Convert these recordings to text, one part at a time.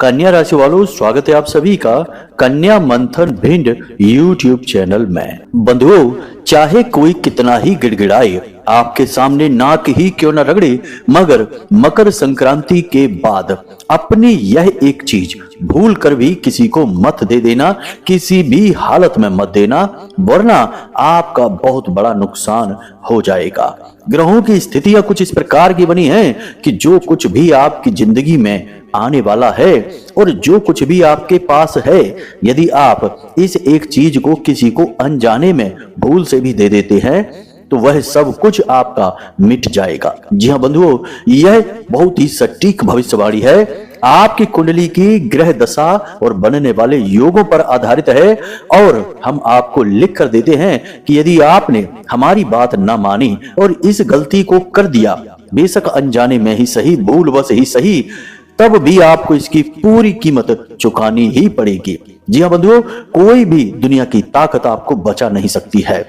कन्या राशि वालों, स्वागत है आप सभी का कन्या मंथन भिंड यूट्यूब चैनल में। बंधुओं, चाहे कोई कितना ही गिड़गिड़ाए, आपके सामने नाक ही क्यों न रगड़े, मगर मकर संक्रांति के बाद अपनी यह एक चीज भूल कर भी किसी को मत दे देना, किसी भी हालत में मत देना, वरना आपका बहुत बड़ा नुकसान हो जाएगा। ग्रहों की स्थितियां कुछ इस प्रकार की बनी हैं कि जो कुछ भी आपकी जिंदगी में आने वाला है और जो कुछ भी आपके पास है, यदि आप इस एक चीज को किसी को अनजाने में भूल से भी दे देते हैं तो वह सब कुछ आपका मिट जाएगा। जी हाँ बंधुओं, यह बहुत ही सटीक भविष्यवाणी है। आपकी कुंडली की ग्रह दशा और बनने वाले योगों पर आधारित है और हम आपको लिख कर देते हैं कि यदि आपने हमारी बात न मानी और इस गलती को कर दिया, बेशक अनजाने में ही सही, भूलवश ही सही, तब भी आपको इसकी पूरी कीमत चुकानी ही पड़ेगी। जी हाँ बंधुओं, कोई भी दुनिया की ताकत आपको बचा नहीं सकती है।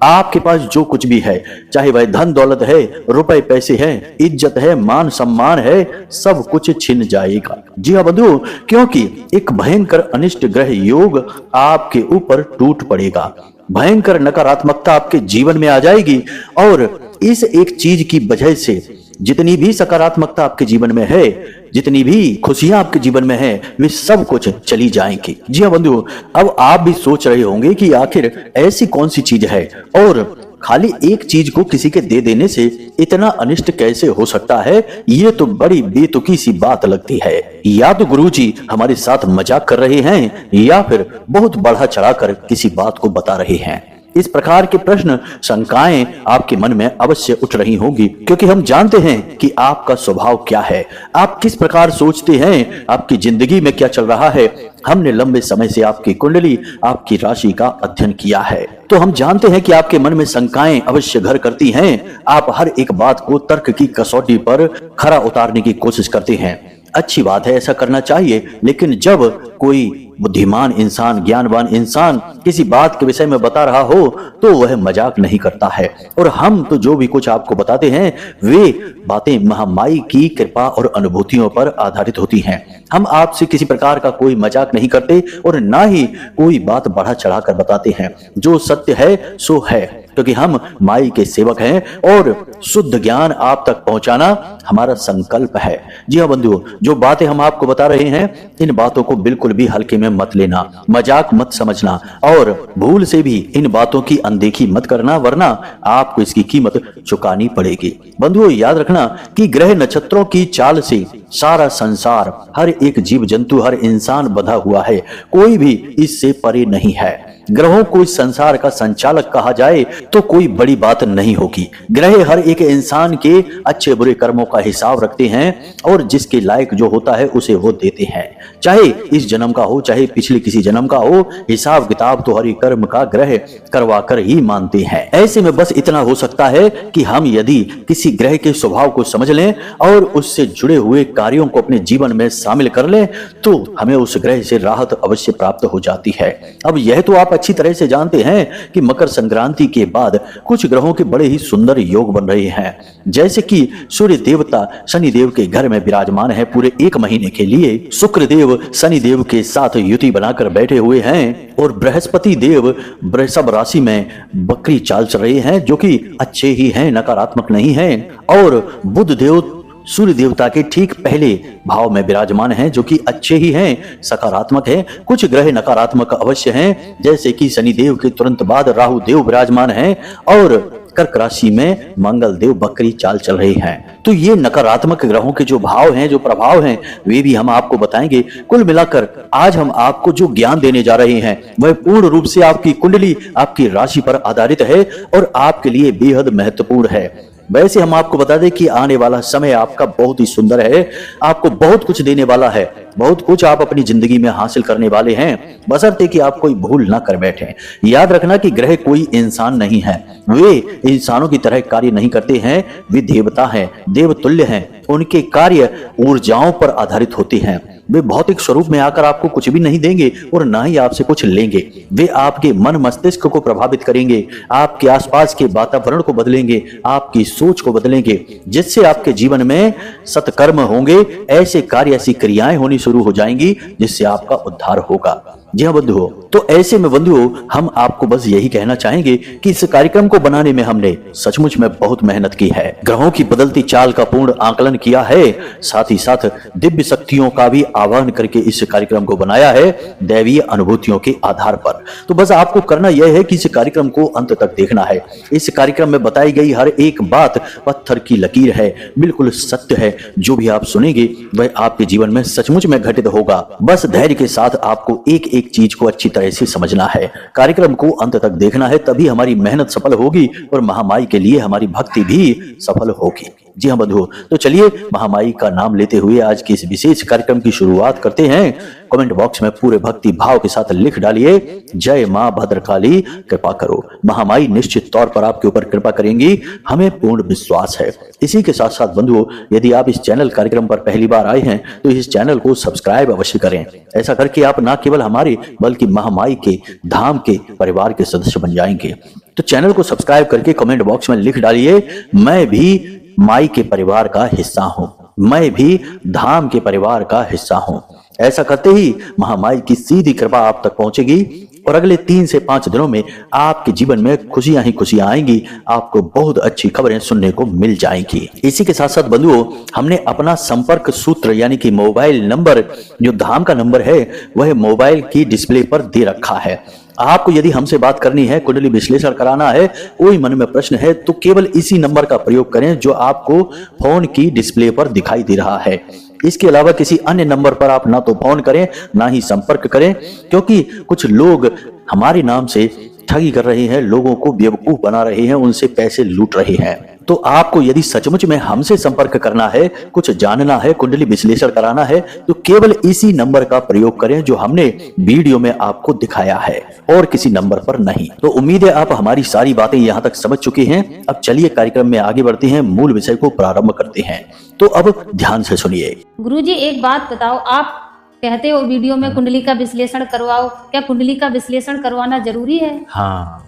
आपके पास जो कुछ भी है, चाहे वह धन दौलत है, रुपए पैसे हैं, इज्जत है, मान सम्मान है, सब कुछ छिन जाएगा। जी हाँ बंधुओं, क्योंकि एक भयंकर अनिष्ट ग्रह योग आपके ऊपर टूट पड़ेगा। भयंकर नकारात्मकता आपके जीवन में आ जाएगी और इस एक चीज की वजह से जितनी भी सकारात्मकता आपके जीवन में है, जितनी भी खुशियां आपके जीवन में है, वे सब कुछ चली जाएंगी। जी हाँ बंधुओं, अब आप भी सोच रहे होंगे कि आखिर ऐसी कौन सी चीज है और खाली एक चीज को किसी के दे देने से इतना अनिष्ट कैसे हो सकता है। ये तो बड़ी बेतुकी सी बात लगती है। या तो गुरुजी हमारे साथ मजाक कर रहे हैं या फिर बहुत बढ़ा चढ़ाकर किसी बात को बता रहे हैं। इस प्रकार के प्रश्न, शंकाएं आपके मन में अवश्य उठ रही होंगी, क्योंकि हम जानते हैं कि आपका स्वभाव क्या है, आप किस प्रकार सोचते हैं, आपकी जिंदगी में क्या चल रहा है। हमने लंबे समय से आपकी कुंडली, आपकी राशि का अध्ययन किया है, तो हम जानते हैं कि आपके मन में शंकाएं अवश्य घर करती हैं। आप हर एक बात को तर्क की कसौटी पर खरा उतारने की कोशिश करते हैं। अच्छी बात है, ऐसा करना चाहिए, लेकिन जब कोई बुद्धिमान इंसान, ज्ञानवान इंसान किसी बात के विषय में बता रहा हो तो वह मजाक नहीं करता है। और हम तो जो भी कुछ आपको बताते हैं वे बातें महामाई की कृपा और अनुभूतियों पर आधारित होती हैं। हम आपसे किसी प्रकार का कोई मजाक नहीं करते और ना ही कोई बात बढ़ा चढ़ाकर बताते हैं। जो सत्य है सो है, क्योंकि हम माई के सेवक हैं और शुद्ध ज्ञान आप तक पहुंचाना हमारा संकल्प है। जी हाँ बंधुओं, जो बातें हम आपको बता रहे हैं, इन बातों को बिल्कुल भी हल्के में मत लेना, मजाक मत समझना और भूल से भी इन बातों की अनदेखी मत करना, वरना आपको इसकी कीमत चुकानी पड़ेगी। बंधुओं, याद रखना कि ग्रह नक्षत्रों की चाल से सारा संसार, हर एक जीव जंतु, हर इंसान बंधा हुआ है। कोई भी इससे परे नहीं है। ग्रहों को इस संसार का संचालक कहा जाए तो कोई बड़ी बात नहीं होगी। ग्रह हर एक इंसान के अच्छे बुरे कर्मों का हिसाब रखते हैं और जिसके लायक जो होता है उसे वो देते हैं, चाहे इस जन्म का हो चाहे पिछले किसी जन्म का हो। हिसाब किताब तो हरि कर्म का ग्रह करवा कर ही मानते हैं। ऐसे में बस इतना हो सकता है कि हम यदि किसी ग्रह के स्वभाव को समझ लें और उससे जुड़े हुए कार्यों को अपने जीवन में शामिल कर लें तो हमें उस ग्रह से राहत अवश्य प्राप्त हो जाती है। अब यह तो आप अच्छी तरह से जानते हैं कि मकर संक्रांति के बाद कुछ ग्रहों के बड़े ही सुंदर योग बन रहे हैं, जैसे कि सूर्य देवता शनि देव के घर में विराजमान है पूरे 1 महीने के लिए। शुक्र देव शनि देव के साथ युति बनाकर बैठे हुए हैं और बृहस्पति देव वृषभ राशि में बकरी चाल चल रहे हैं, जो कि अच्छे ही हैं, नकारात्मक नहीं हैं। और बुध देव सूर्य देवता के ठीक पहले भाव में विराजमान हैं, जो कि अच्छे ही हैं, सकारात्मक हैं। कुछ ग्रह नकारात्मक अवश्य हैं, जैसे कि शनि देव के तुरंत बाद राहु देव विराजमान हैं और कर्क राशि में मंगल देव बकरी चाल चल रहे हैं। तो ये नकारात्मक ग्रहों के जो भाव हैं, जो प्रभाव हैं, वे भी हम आपको बताएंगे। कुल मिलाकर आज हम आपको जो ज्ञान देने जा रहे हैं वह पूर्ण रूप से आपकी कुंडली, आपकी राशि पर आधारित है और आपके लिए बेहद महत्वपूर्ण है। वैसे हम आपको बता दें कि आने वाला समय आपका बहुत ही सुंदर है, आपको बहुत कुछ देने वाला है, बहुत कुछ आप अपनी जिंदगी में हासिल करने वाले हैं, बशर्ते कि आप कोई भूल ना कर बैठे। याद रखना कि ग्रह कोई इंसान नहीं है, वे इंसानों की तरह कार्य नहीं करते हैं, वे देवता हैं, देवतुल्य हैं। उनके कार्य ऊर्जाओं पर आधारित होते हैं। वे भौतिक स्वरूप में आकर आपको कुछ भी नहीं देंगे और ना ही आपसे कुछ लेंगे। वे आपके मन मस्तिष्क को प्रभावित करेंगे, आपके आसपास के वातावरण को बदलेंगे, आपकी सोच को बदलेंगे, जिससे आपके जीवन में सत्कर्म होंगे, ऐसे कार्य, ऐसी क्रियाएं होनी शुरू हो जाएंगी जिससे आपका उद्धार होगा। जी हाँ बंधुओं, तो ऐसे में बंधुओं हम आपको बस यही कहना चाहेंगे कि इस कार्यक्रम को बनाने में हमने सचमुच में बहुत मेहनत की है, ग्रहों की बदलती चाल का पूर्ण आकलन किया है, साथ ही साथ दिव्य शक्तियों का भी आह्वान करके इस कार्यक्रम को बनाया है दैवीय अनुभूतियों के आधार पर। तो बस आपको करना यह है कि इस कार्यक्रम को अंत तक देखना है। इस कार्यक्रम में बताई गई हर एक बात पत्थर की लकीर है, बिल्कुल सत्य है। जो भी आप सुनेंगे वह आपके जीवन में सचमुच में घटित होगा। बस धैर्य के साथ आपको एक चीज को अच्छी तरह से समझना है, कार्यक्रम को अंत तक देखना है, तभी हमारी मेहनत सफल होगी और महामाई के लिए हमारी भक्ति भी सफल होगी। जी हाँ बंधुओं, तो चलिए महामाई का नाम लेते हुए आज के इस विशेष कार्यक्रम की शुरुआत करते हैं। कमेंट बॉक्स में पूरे भक्ति भाव के साथ लिख डालिए, जय मां भद्रकाली कृपा करो। महामाई निश्चित तौर पर आपके ऊपर कृपा करेंगी, हमें पूर्ण विश्वास है। इसी के साथ साथ बंधुओं, यदि आप इस चैनल कार्यक्रम पर पहली बार आए हैं तो इस चैनल को सब्सक्राइब अवश्य करें। ऐसा करके आप न केवल हमारे बल्कि महामाई के धाम के परिवार के सदस्य बन जाएंगे। तो चैनल को सब्सक्राइब करके कमेंट बॉक्स में लिख डालिए, मैं भी माई के परिवार का हिस्सा हूं, मैं भी धाम के परिवार का हिस्सा हूं। ऐसा करते ही महामाई की सीधी कृपा आप तक पहुंचेगी और अगले 3 से 5 दिनों में आपके जीवन में खुशियां ही खुशियां आएंगी, आपको बहुत अच्छी खबरें सुनने को मिल जाएंगी। इसी के साथ साथ बंधुओं, हमने अपना संपर्क सूत्र यानी कि मोबाइल नंबर, जो धाम का नंबर है, वह मोबाइल की डिस्प्ले पर दे रखा है। आपको यदि हमसे बात करनी है, कुंडली विश्लेषण कराना है, कोई मन में प्रश्न है, तो केवल इसी नंबर का प्रयोग करें जो आपको फोन की डिस्प्ले पर दिखाई दे रहा है। इसके अलावा किसी अन्य नंबर पर आप ना तो फोन करें ना ही संपर्क करें, क्योंकि कुछ लोग हमारे नाम से ठगी कर रहे हैं, लोगों को बेवकूफ बना रहे हैं, उनसे पैसे लूट रहे हैं। तो आपको यदि सचमुच में हमसे संपर्क करना है, कुछ जानना है, कुंडली विश्लेषण कराना है, तो केवल इसी नंबर का प्रयोग करें जो हमने वीडियो में आपको दिखाया है और किसी नंबर पर नहीं। तो उम्मीद है आप हमारी सारी बातें यहाँ तक समझ चुके हैं। अब चलिए कार्यक्रम में आगे बढ़ते हैं, मूल विषय को प्रारंभ करते हैं। तो अब ध्यान से सुनिए। गुरुजी एक बात बताओ, आप कहते हो वीडियो में कुंडली का विश्लेषण करवाओ, क्या कुंडली का विश्लेषण करवाना जरूरी है? हाँ,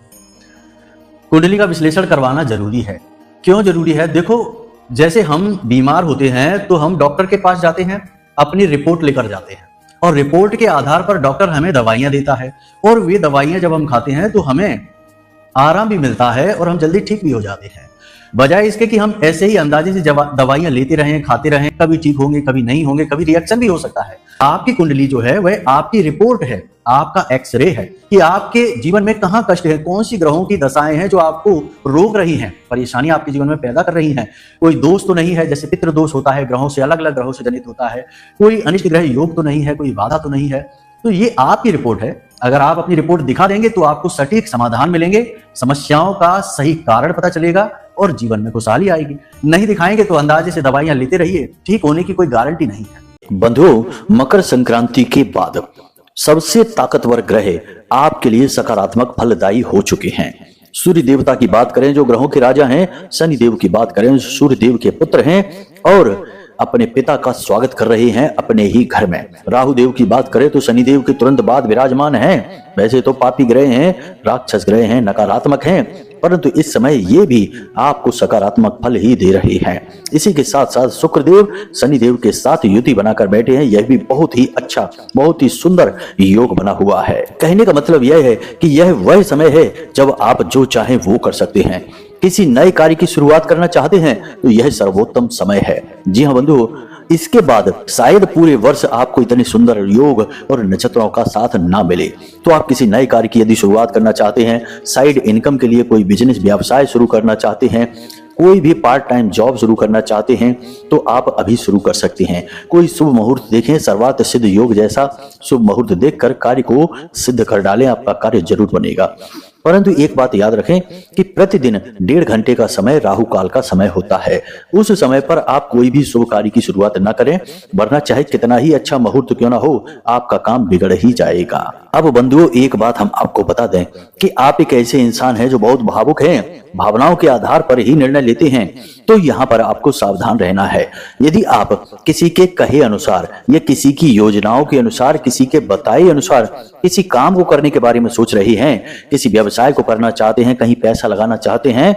कुंडली का विश्लेषण करवाना जरूरी है। क्यों जरूरी है? देखो, जैसे हम बीमार होते हैं तो हम डॉक्टर के पास जाते हैं, अपनी रिपोर्ट लेकर जाते हैं और रिपोर्ट के आधार पर डॉक्टर हमें दवाइयां देता है और वे दवाइयां जब हम खाते हैं तो हमें आराम भी मिलता है और हम जल्दी ठीक भी हो जाते हैं। बजाय इसके कि हम ऐसे ही अंदाजे से दवाइयां लेते रहें, खाते रहें, कभी ठीक होंगे, कभी नहीं होंगे, कभी रिएक्शन भी हो सकता है। आपकी कुंडली जो है वह आपकी रिपोर्ट है, आपका एक्सरे है कि आपके जीवन में कहां कष्ट है, कौन सी ग्रहों की दशाएं हैं जो आपको रोक रही हैं, परेशानी आपके जीवन में पैदा कर रही हैं। कोई दोष तो नहीं है, जैसे पितृ दोष होता है, ग्रहों से अलग अलग ग्रहों से जनित होता है, कोई अनिष्ट ग्रह योग तो नहीं है, कोई बाधा तो नहीं है। तो ये आपकी रिपोर्ट है। अगर आप अपनी रिपोर्ट दिखा देंगे तो आपको सटीक समाधान मिलेंगे, समस्याओं का सही कारण पता चलेगा और जीवन में खुशहाली आएगी। नहीं दिखाएंगे तो अंदाजे से दवाइयां लेते रहिए, ठीक होने की कोई गारंटी नहीं है। बंधुओं, मकर संक्रांति के बाद सबसे ताकतवर ग्रह आपके लिए सकारात्मक फलदायी हो चुके हैं। सूर्य देवता की बात करें जो ग्रहों के राजा हैं, शनि देव की बात करें सूर्य देव के पुत्र हैं और अपने पिता का स्वागत कर रहे हैं अपने ही घर में। राहु देव की बात करें तो शनि देव के तुरंत बाद विराजमान हैं। वैसे तो पापी ग्रह हैं, राक्षस ग्रह हैं, नकारात्मक हैं, परंतु इस समय ये भी आपको सकारात्मक फल ही दे रहे हैं। इसी के साथ साथ शुक्रदेव शनिदेव के साथ युति बनाकर बैठे हैं। यह भी बहुत ही अच्छा, बहुत ही सुंदर योग बना हुआ है। कहने का मतलब यह है कि यह वह समय है जब आप जो चाहें वो कर सकते हैं। किसी नए कार्य की शुरुआत करना चाहते हैं तो यह सर्वोत्तम समय है। जी हाँ बंधुओं, इसके बाद शायद पूरे वर्ष आपको इतने सुंदर योग और नक्षत्रों का साथ ना मिले। तो आप किसी नए कार्य की यदि शुरुआत करना चाहते हैं, साइड इनकम के लिए कोई बिजनेस व्यवसाय शुरू करना चाहते हैं, कोई भी पार्ट टाइम जॉब शुरू करना चाहते हैं तो आप अभी शुरू कर सकते हैं। कोई शुभ मुहूर्त देखें, सर्वार्थ सिद्ध योग जैसा शुभ मुहूर्त देखकर कार्य को सिद्ध कर डालें, आपका कार्य जरूर बनेगा। परंतु एक बात याद रखें कि प्रतिदिन 1.5 घंटे का समय राहु काल का समय होता है। उस समय पर आप कोई भी शुभ कार्य की शुरुआत न करें, वरना चाहे कितना ही अच्छा मुहूर्त क्यों ना हो, आपका काम बिगड़ ही जाएगा। अब बंधुओं, एक बात हम आपको बता दें कि आप एक ऐसे इंसान हैं जो बहुत भावुक हैं, भावनाओं के आधार पर ही निर्णय लेते हैं तो यहाँ पर आपको सावधान रहना है। यदि आप किसी के कहे अनुसार या किसी की योजनाओं के अनुसार, किसी के बताए अनुसार किसी काम को करने के बारे में सोच रहे हैं, किसी व्यवसाय को करना चाहते हैं, कहीं पैसा लगाना चाहते हैं,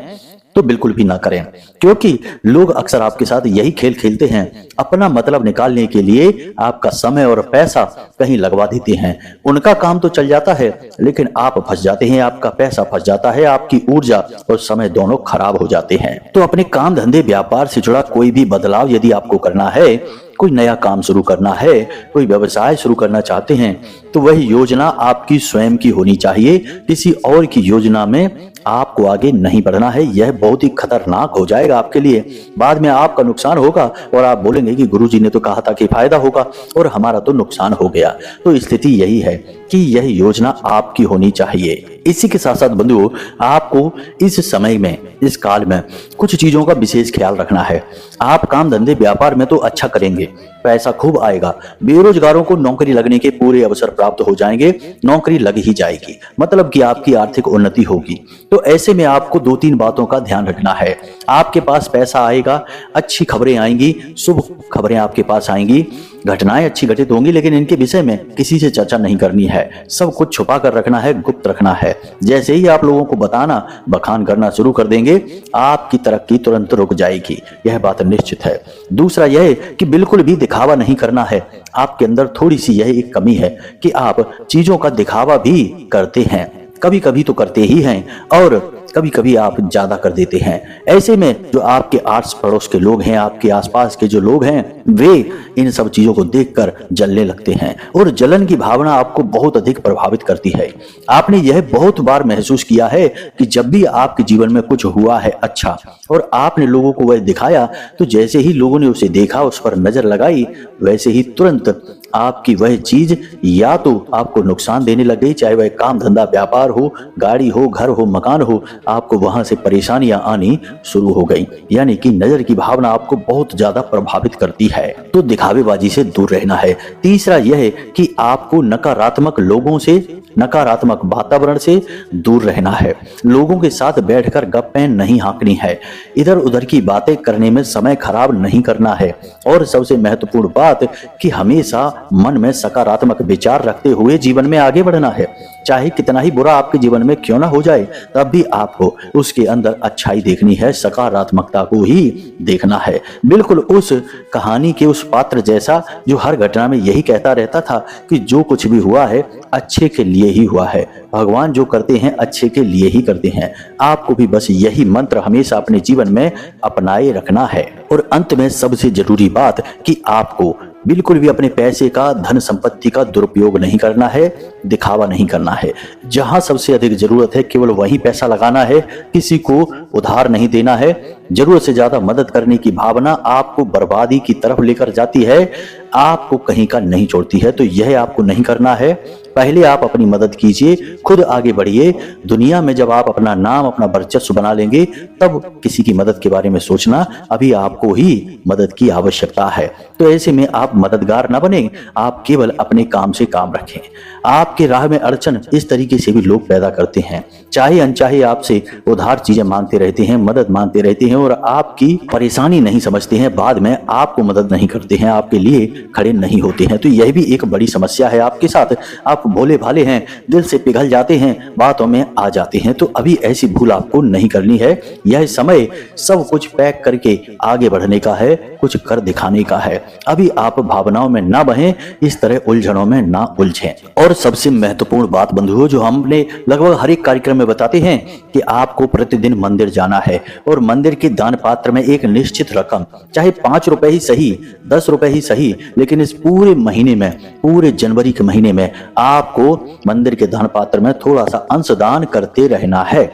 तो बिल्कुल भी ना करें, क्योंकि लोग अक्सर आपके साथ यही खेल खेलते हैं। अपना मतलब निकालने के लिए आपका समय और पैसा कहीं लगवा देते हैं। उनका काम तो चल जाता है लेकिन आप फंस जाते हैं, आपका पैसा फंस जाता है, आपकी ऊर्जा और समय दोनों खराब हो जाते हैं। तो अपने काम धंधे व्यापार से जुड़ा कोई भी बदलाव यदि आपको करना है, कोई नया काम शुरू करना है, कोई व्यवसाय शुरू करना चाहते हैं, तो वह योजना आपकी स्वयं की होनी चाहिए। किसी और की योजना में आपको आगे नहीं बढ़ना है। यह बहुत ही खतरनाक हो जाएगा आपके लिए। बाद में आपका नुकसान होगा और आप बोलेंगे कि गुरुजी ने तो कहा था कि फायदा होगा और हमारा तो नुकसान हो गया। तो स्थिति यही है कि यह योजना आपकी होनी चाहिए। इसी के साथ साथ बंधुओं, आपको इस समय में, इस काल में कुछ चीजों का विशेष ख्याल रखना है। आप काम धंधे व्यापार में तो अच्छा करेंगे, पैसा खूब आएगा, बेरोजगारों को नौकरी लगने के पूरे अवसर प्राप्त हो जाएंगे, नौकरी लग ही जाएगी, मतलब कि आपकी आर्थिक उन्नति होगी। तो ऐसे में आपको 2-3 बातों का ध्यान रखना है। आपके पास पैसा आएगा, अच्छी खबरें आएंगी, शुभ खबरें आपके पास आएंगी, घटनाएं अच्छी घटित होंगी, लेकिन इनके विषय में किसी से चर्चा नहीं करनी है। सब कुछ छुपा कर रखना है, गुप्त रखना है। जैसे ही आप लोगों को बताना, बखान करना शुरू कर देंगे, आपकी तरक्की तुरंत रुक जाएगी। यह बात निश्चित है। दूसरा यह कि बिल्कुल भी दिखावा नहीं करना है। आपके अंदर थोड़ी सी यह एक कमी है कि आप चीजों का दिखावा भी करते हैं, कभी कभी तो करते ही हैं और कभी कभी आप ज्यादा कर देते हैं। ऐसे में जो आपके आस पड़ोस के लोग हैं, आपके आसपास के जो लोग हैं, वे इन सब चीजों को देखकर जलने लगते हैं और जलन की भावना आपको बहुत अधिक प्रभावित करती है। आपने यह बहुत बार महसूस किया है कि जब भी आपके जीवन में कुछ हुआ है अच्छा और आपने लोगों को वह दिखाया, तो जैसे ही लोगों ने उसे देखा, उस पर नजर लगाई, वैसे ही तुरंत आपकी वह चीज या तो आपको नुकसान देने लग गई, चाहे वह काम धंधा व्यापार हो, गाड़ी हो, घर हो, मकान हो, आपको वहां से परेशानियां आनी शुरू हो गई। यानी कि नजर की भावना आपको बहुत ज्यादा प्रभावित करती है। तो दिखावेबाजी से दूर रहना है। तीसरा यह है कि आपको नकारात्मक लोगों से, नकारात्मक वातावरण से दूर रहना है। लोगों के साथ बैठकर गप्पें नहीं हाँकनी है, इधर उधर की बातें करने में समय खराब नहीं करना है। और सबसे महत्वपूर्ण बात कि हमेशा मन में सकारात्मक विचार रखते हुए जीवन में आगे बढ़ना है। चाहे कितना ही बुरा आपके जीवन में क्यों ना हो जाए, तब भी आपको उसके अंदर अच्छाई देखनी है, सकारात्मकता को ही देखना है। बिल्कुल उस कहानी के उस पात्र जैसा जो हर घटना में यही कहता रहता था कि जो कुछ भी हुआ है अच्छे के लिए ही हुआ है, भगवान जो करते हैं अच्छे के लिए ही करते हैं। आपको भी बस यही मंत्र हमेशा अपने जीवन में अपनाए रखना है। और अंत में सबसे जरूरी बात कि आपको बिल्कुल भी अपने पैसे का, धन संपत्ति का दुरुपयोग नहीं करना है, दिखावा नहीं करना है। जहां सबसे अधिक जरूरत है केवल वहीं पैसा लगाना है, किसी को उधार नहीं देना है। जरूरत से ज्यादा मदद करने की भावना आपको बर्बादी की तरफ लेकर जाती है, आपको कहीं का नहीं छोड़ती है। तो यह आपको नहीं करना है। पहले आप अपनी मदद कीजिए, खुद आगे बढ़िए। दुनिया में जब आप अपना नाम, अपना वर्चस्व बना लेंगे, तब किसी की मदद के बारे में सोचना। अभी आपको ही मदद की आवश्यकता है। तो ऐसे में आप मददगार न बने, आप केवल अपने काम से काम रखें। आपके राह में अड़चन इस तरीके से भी लोग पैदा करते हैं, चाहे अनचाहे आपसे उधार चीजें मांगते रहते हैं, मदद मांगते रहते हैं और आपकी परेशानी नहीं समझते हैं। बाद में आपको मदद नहीं करते हैं, आपके लिए खड़े नहीं होते हैं। तो यह भी एक बड़ी समस्या है आपके साथ। आप भोले भाले हैं, दिल से पिघल जाते हैं, बातों में आ जाते हैं। तो अभी ऐसी भूल आपको नहीं करनी है। यह समय सब कुछ पैक करके आगे बढ़ने का है, कुछ कर दिखाने का है। अभी आप भावनाओं में ना बहें, इस तरह उलझनों में ना उलझें। और सबसे महत्वपूर्ण बात बंधुओं, जो हमने लगभग हर एक कार्यक्रम में बताते हैं कि आपको प्रतिदिन मंदिर जाना है और मंदिर के दान पात्र में एक निश्चित रकम, चाहे 5 रुपए ही सही, 10 रुपए ही सही, लेकिन इस पूरे महीने में, पूरे जनवरी के महीने में आपको मंदिर के दान पात्र में थोड़ा सा अंशदान करते रहना है।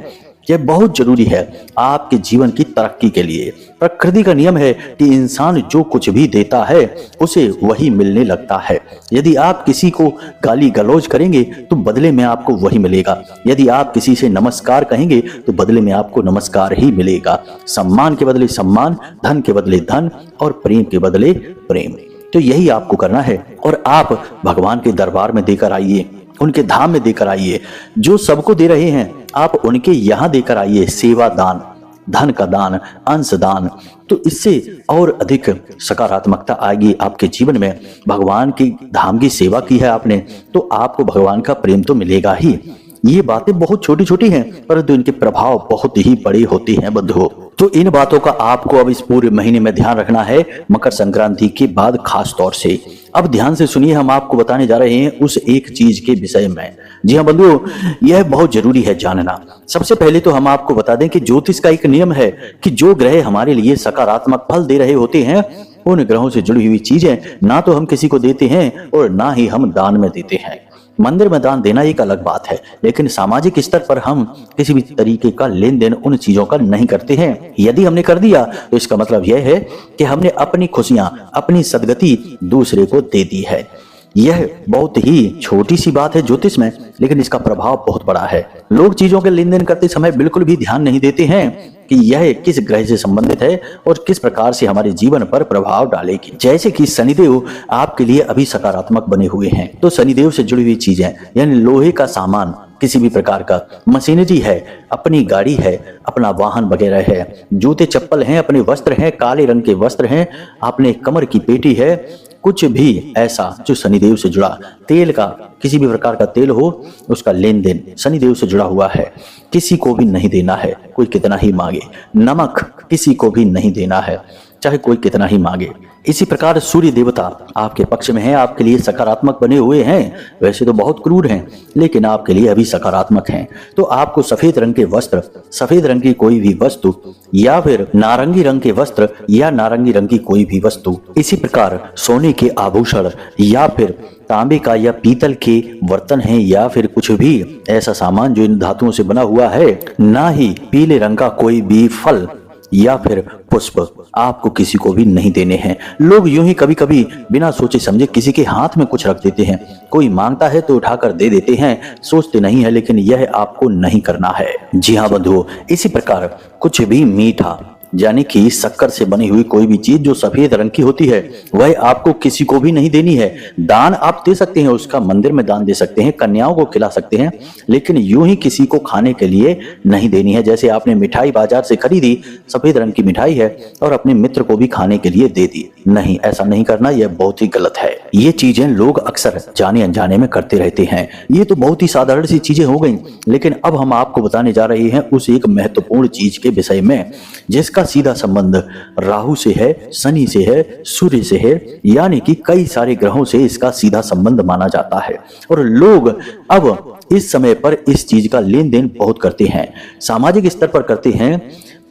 यह बहुत जरूरी है आपके जीवन की तरक्की के लिए। प्रकृति का नियम है कि इंसान जो कुछ भी देता है उसे वही मिलने लगता है। यदि आप किसी को गाली गलौज करेंगे तो बदले में आपको वही मिलेगा। यदि आप किसी से नमस्कार कहेंगे तो बदले में आपको नमस्कार ही मिलेगा। सम्मान के बदले सम्मान, धन के बदले धन और प्रेम के बदले प्रेम। तो यही आपको करना है। और आप भगवान के दरबार में देकर आइए, उनके धाम में देकर आइए। जो सबको दे रहे हैं आप उनके यहाँ देकर आइए। सेवा दान, धन का दान, अंश दान, तो इससे और अधिक सकारात्मकता आएगी आपके जीवन में। भगवान की धाम की सेवा की है आपने तो आपको भगवान का प्रेम तो मिलेगा ही। ये बातें बहुत छोटी छोटी हैं परंतु इनके प्रभाव बहुत ही बड़े होते हैं बंधुओं। तो इन बातों का आपको अब इस पूरे महीने में ध्यान रखना है, मकर संक्रांति के बाद खास तौर से। अब ध्यान से सुनिए, हम आपको बताने जा रहे हैं उस एक चीज के विषय में। जी हाँ बंधुओं, यह बहुत जरूरी है जानना। सबसे पहले तो हम आपको बता दें कि ज्योतिष का एक नियम है कि जो ग्रह हमारे लिए सकारात्मक फल दे रहे होते हैं उन ग्रहों से जुड़ी हुई चीजें ना तो हम किसी को देते हैं और ना ही हम दान में देते हैं। मंदिर में दान देना एक अलग बात है, लेकिन सामाजिक स्तर पर हम किसी भी तरीके का लेन देन उन चीजों का नहीं करते हैं। यदि हमने कर दिया तो इसका मतलब यह है कि हमने अपनी खुशियां, अपनी सदगति दूसरे को दे दी है। यह बहुत ही छोटी सी बात है ज्योतिष में, लेकिन इसका प्रभाव बहुत बड़ा है। लोग चीजों के लेन देन करते समय बिल्कुल भी ध्यान नहीं देते हैं कि यह किस ग्रह से संबंधित है और किस प्रकार से हमारे जीवन पर प्रभाव डालेगी। जैसे कि शनिदेव आपके लिए अभी सकारात्मक बने हुए हैं, तो शनिदेव से जुड़ी हुई चीजें यानी लोहे का सामान, किसी भी प्रकार का मशीनरी है, अपनी गाड़ी है, अपना वाहन वगैरह है, जूते चप्पल हैं, अपने वस्त्र हैं, काले रंग के वस्त्र हैं, अपने कमर की पेटी है, कुछ भी ऐसा जो शनिदेव से जुड़ा, तेल का किसी भी प्रकार का तेल हो उसका लेन देन शनिदेव से जुड़ा हुआ है, किसी को भी नहीं देना है, कोई कितना ही मांगे। नमक किसी को भी नहीं देना है, चाहे कोई कितना ही मांगे। इसी प्रकार सूर्य देवता आपके पक्ष में है, आपके लिए सकारात्मक बने हुए हैं। वैसे तो बहुत क्रूर हैं लेकिन आपके लिए अभी सकारात्मक हैं। तो आपको सफेद रंग के वस्त्र, सफेद रंग की कोई भी वस्तु या फिर नारंगी रंग के वस्त्र या नारंगी रंग की कोई भी वस्तु, इसी प्रकार सोने के आभूषण या फिर तांबे का या पीतल के बर्तन हैं या फिर कुछ भी ऐसा सामान जो इन धातुओं से बना हुआ है, ना ही पीले रंग का कोई भी फल या फिर पुष्प आपको किसी को भी नहीं देने हैं। लोग यूं ही कभी कभी बिना सोचे समझे किसी के हाथ में कुछ रख देते हैं, कोई मांगता है तो उठाकर दे देते हैं, सोचते नहीं है, लेकिन यह आपको नहीं करना है। जी हाँ बंधुओं, इसी प्रकार कुछ भी मीठा यानी कि शक्कर से बनी हुई कोई भी चीज जो सफेद रंग की होती है वह आपको किसी को भी नहीं देनी है। दान आप दे सकते हैं, उसका मंदिर में दान दे सकते हैं, कन्याओं को खिला सकते हैं, लेकिन यूं ही किसी को खाने के लिए नहीं देनी है। जैसे आपने मिठाई बाजार से खरीदी, सफेद रंग की मिठाई है और अपने मित्र को भी खाने के लिए दे दी, नहीं, ऐसा नहीं करना, यह बहुत ही गलत है। ये चीजें लोग अक्सर जाने अनजाने में करते रहते हैं। ये तो बहुत ही साधारण सी चीजें हो गई, लेकिन अब हम आपको बताने जा रहे हैं उस एक महत्वपूर्ण चीज के विषय में जिसका सीधा संबंध राहु से है, शनि से है, सूर्य से है, यानी कि कई सारे ग्रहों से इसका सीधा संबंध माना जाता है। और लोग अब इस समय पर इस चीज का लेन देन बहुत करते हैं, सामाजिक स्तर पर करते हैं।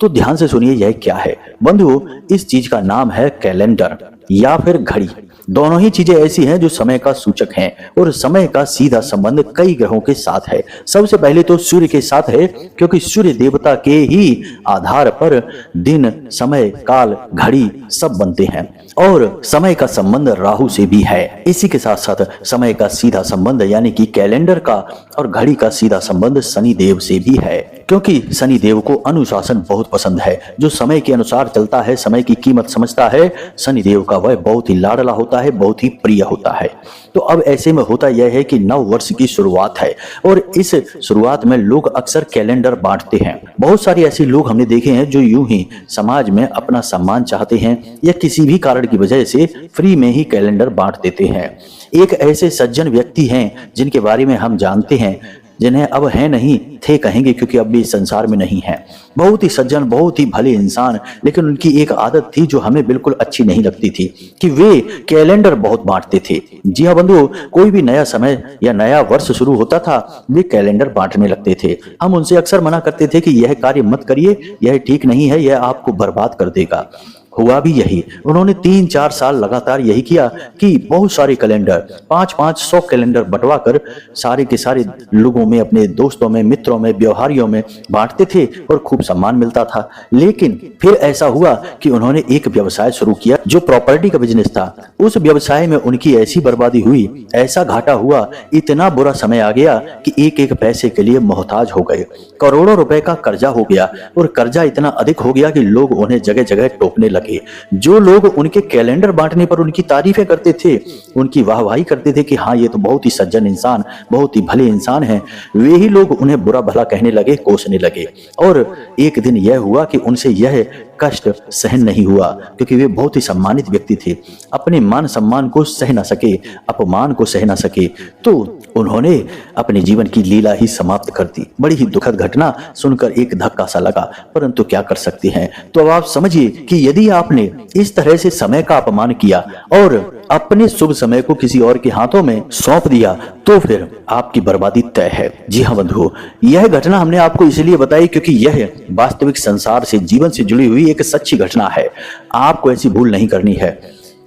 तो ध्यान से सुनिए यह क्या है बंधुओं, इस चीज का नाम है कैलेंडर या फिर घड़ी। दोनों ही चीजें ऐसी हैं जो समय का सूचक हैं और समय का सीधा संबंध कई ग्रहों के साथ है। सबसे पहले तो सूर्य के साथ है, क्योंकि सूर्य देवता के ही आधार पर दिन, समय, काल, घड़ी सब बनते हैं और समय का संबंध राहु से भी है। इसी के साथ साथ समय का सीधा संबंध यानी कि कैलेंडर का और घड़ी का सीधा संबंध शनि देव से भी है, क्योंकि शनि देव को अनुशासन बहुत पसंद है। जो समय के अनुसार चलता है, समय की कीमत समझता है, शनि देव का वह बहुत ही लाडला होता है, बहुत ही प्रिय होता है। तो अब ऐसे में होता यह है कि नव वर्ष की शुरुआत है और इस शुरुआत में लोग अक्सर कैलेंडर बांटते हैं। बहुत सारे ऐसे लोग हमने देखे हैं जो यूं ही समाज में अपना सम्मान चाहते हैं या किसी भी कारण की वजह से फ्री में ही कैलेंडर बांट देते हैं। एक ऐसे सज्जन व्यक्ति हैं जिनके बारे में हम जानते हैं, जिन्हें अब है नहीं, थे कहेंगे क्योंकि अब भी इस संसार में नहीं है। बहुत ही सज्जन, बहुत ही भले इंसान, लेकिन उनकी एक आदत थी जो हमें बिल्कुल अच्छी नहीं लगती थी कि वे कैलेंडर बहुत बांटते थे। जी हाँ बंधुओं, कोई भी नया समय या नया वर्ष शुरू होता था वे कैलेंडर बांटने लगते थे। हम उनसे अक्सर मना करते थे कि यह कार्य मत करिए, यह ठीक नहीं है, यह आपको बर्बाद कर देगा। हुआ भी यही। उन्होंने 3-4 साल लगातार यही किया कि बहुत सारे कैलेंडर, 500 कैलेंडर बंटवा कर सारे के सारे लोगों में, अपने दोस्तों में, मित्रों में, व्यवहारियों में बांटते थे और खूब सम्मान मिलता था। लेकिन फिर ऐसा हुआ कि उन्होंने एक व्यवसाय शुरू किया जो प्रॉपर्टी का बिजनेस था। उस व्यवसाय में उनकी ऐसी बर्बादी हुई, ऐसा घाटा हुआ, इतना बुरा समय आ गया कि एक एक पैसे के लिए मोहताज हो गए। करोड़ों रुपए का कर्जा हो गया और कर्जा इतना अधिक हो गया कि लोग उन्हें जगह जगह टोकने लगे। लगे। जो लोग उनके कैलेंडर बांटने पर उनकी तारीफें करते थे, उनकी वाहवाही करते थे कि हाँ ये तो बहुत ही सज्जन इंसान, बहुत ही भले इंसान हैं, वे ही लोग उन्हें बुरा भला कहने लगे, कोसने लगे। और एक दिन यह हुआ कि उनसे यह कष्ट सहन नहीं हुआ, क्योंकि वे बहुत ही सम्मानित व्यक्ति थे, अपने मान सम्मान को सह न सके, अपमान को सह न सके, तो उन्होंने अपने जीवन की लीला ही समाप्त कर दी। बड़ी ही दुखद घटना सुनकर एक धक्का सा लगा, परंतु क्या कर सकते हैं। तो अब आप समझिए कि यदि आपने इस तरह से समय का अपमान किया और अपने शुभ समय को किसी और के हाथों में सौंप दिया, तो फिर आपकी बर्बादी तय है। जी हाँ बंधुओं, यह घटना हमने आपको इसलिए बताई क्योंकि यह वास्तविक संसार से, जीवन से जुड़ी हुई एक सच्ची घटना है। आपको ऐसी भूल नहीं करनी है।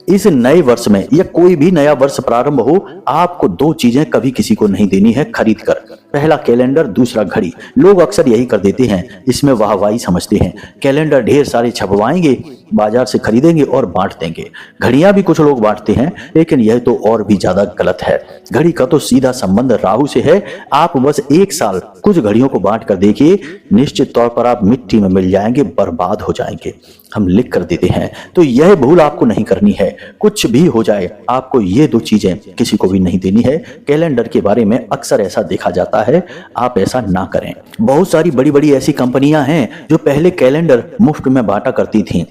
इस नए वर्ष में या कोई भी नया वर्ष प्रारंभ हो, आपको दो चीजें कभी किसी को नहीं देनी है खरीद कर। पहला कैलेंडर, दूसरा घड़ी। लोग अक्सर यही कर देते हैं, इसमें वाहवाही समझते हैं। कैलेंडर ढेर सारे छपवाएंगे, बाजार से खरीदेंगे और बांट देंगे। घड़ियां भी कुछ लोग बांटते हैं, लेकिन यह तो और भी ज्यादा गलत है। घड़ी का तो सीधा संबंध राहु से है। आप बस एक साल कुछ घड़ियों को बांट कर देखिए, निश्चित तौर पर आप मिट्टी में मिल जाएंगे, बर्बाद हो जाएंगे। हम लिख कर देते हैं, तो यह भूल आपको नहीं करनी है। कुछ भी हो जाए, आपको ये दो चीजें किसी को भी नहीं देनी है। कैलेंडर के बारे में अक्सर ऐसा देखा जाता है, आप ऐसा ना करें। बहुत सारी बड़ी बड़ी ऐसी कंपनियां हैं जो पहले कैलेंडर मुफ्त में बांटा करती थीं।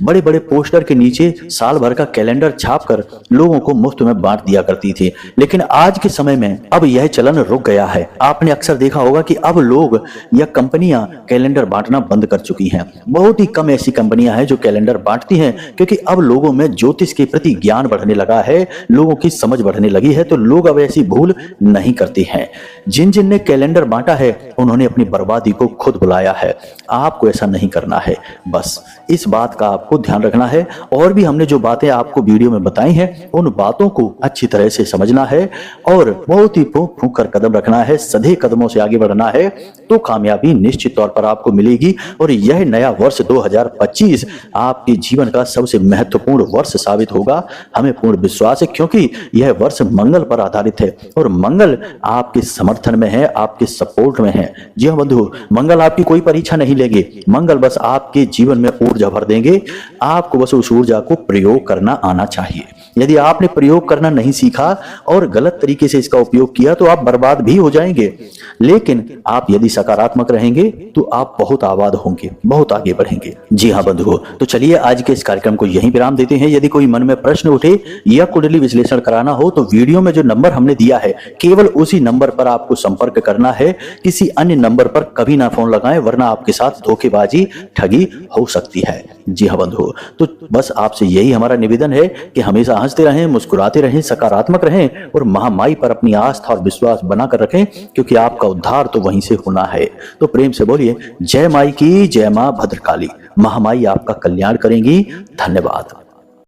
बड़े बड़े पोस्टर के नीचे साल भर का कैलेंडर छापकर लोगों को मुफ्त में बांट दिया करती थी। लेकिन आज के समय में अब यह चलन रुक गया है। आपने अक्सर देखा होगा कि अब लोग या कंपनियां कैलेंडर बांटना बंद कर चुकी हैं। बहुत ही कम ऐसी कंपनियां हैं जो कैलेंडर बांटती हैं, क्योंकि अब लोगों में ज्योतिष के प्रति ज्ञान बढ़ने लगा है, लोगों की समझ बढ़ने लगी है, तो लोग अब ऐसी भूल नहीं करते हैं। जिन जिन ने कैलेंडर बांटा है, उन्होंने अपनी बर्बादी को खुद बुलाया है। आपको ऐसा नहीं करना है। बस इस बात का आपको ध्यान रखना है। और भी हमने जो बातें आपको वीडियो में बताई हैं, उन बातों को अच्छी तरह से समझना है और बहुत ही फूंक फूंक कर कदम रखना है, सधे कदमों से आगे बढ़ना है, तो कामयाबी निश्चित तौर पर आपको मिलेगी। और यह नया वर्ष 2025 आपके जीवन का सबसे महत्वपूर्ण वर्ष साबित होगा। हमें पूर्ण विश्वास है, क्योंकि यह वर्ष मंगल पर आधारित है और मंगल आपके समर्थन में है, आपके सपोर्ट में है। जी हाँ बंधु, मंगल आपकी कोई परीक्षा नहीं लेंगे। मंगल बस आपके जीवन में ऊर्जा भर देंगे। आपको बस उस ऊर्जा को प्रयोग करना आना चाहिए। यदि आपने प्रयोग करना नहीं सीखा और गलत तरीके से इसका उपयोग किया, तो आप बर्बाद भी हो जाएंगे। लेकिन आप यदि सकारात्मक रहेंगे, तो आप बहुत आबाद होंगे, बहुत आगे बढ़ेंगे। जी हाँ बंधुओं, तो चलिए आज के इस कार्यक्रम को यहीं विराम देते हैं। यदि कोई मन में प्रश्न उठे या कुंडली विश्लेषण कराना हो, तो वीडियो में जो नंबर हमने दिया है, केवल उसी नंबर पर आपको संपर्क करना है। किसी अन्य नंबर पर कभी ना फोन लगाएं, वरना आपके साथ धोखेबाजी, ठगी हो सकती है। जी हाँ बंधुओं, तो बस आपसे यही हमारा निवेदन है कि हमेशा हंसते रहें, मुस्कुराते रहें, सकारात्मक रहें और महामाई पर अपनी आस्था और विश्वास बनाकर रखें, क्योंकि आपका उद्धार तो वहीं से होना है। तो प्रेम से बोलिए जय माई की, जय मां भद्रकाली। महामाई आपका कल्याण करेंगी। धन्यवाद।